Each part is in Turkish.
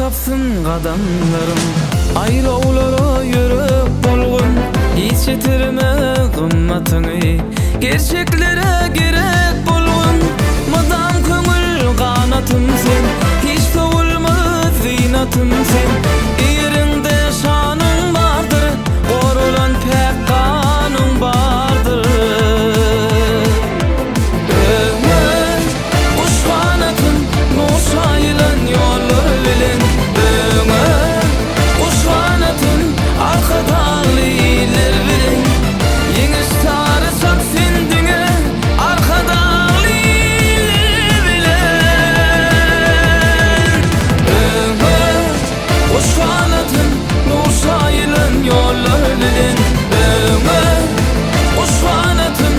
tapsın qadamlarım. Ayrovlara yürüp bolgun, hiç yetirme qımmatıny. Gerçeklere gerek bolgun, madam köngül kanatım sen. Hiç soğulmaz zinatım sen. Yerinde şanın vardır, korulan pek kanun vardır. Ömür kuş kanatın, nur sayılan yollar bilen. Ömür kuş kanatın, arka dağlılar bilen. Yeniş sarısak sendine, arka dağlılar bilen. Ömür kuş kanatın, nur sayılan yollar bilen. Ömür kuş kanatın,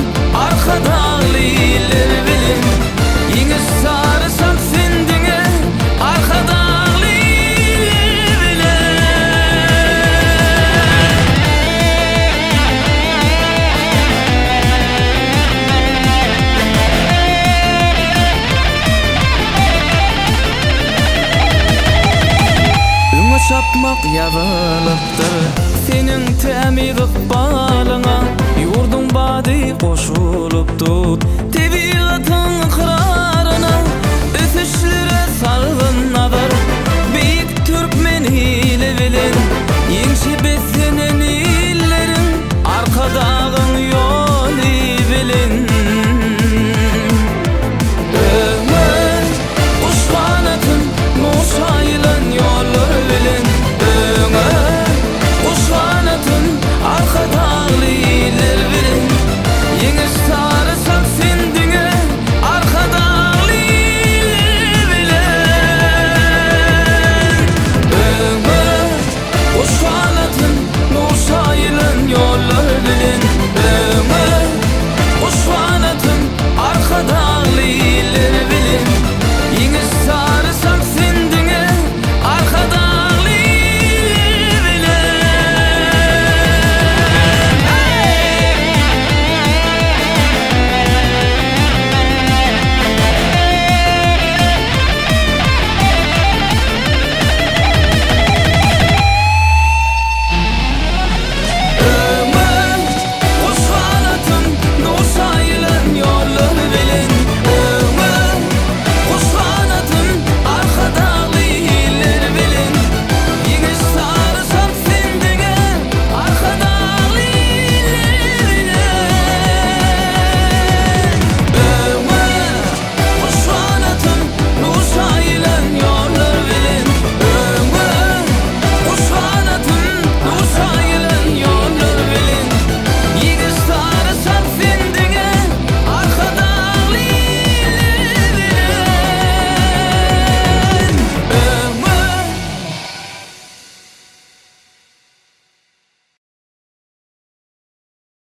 arka dağlılar bilen. Yeniş sarısak sendine, arka dağlılar bilen. Üňe çapmak ýazylypdyr senin tämi ykbalyňa. Ýurdun bady goşulypdy, tebigatyň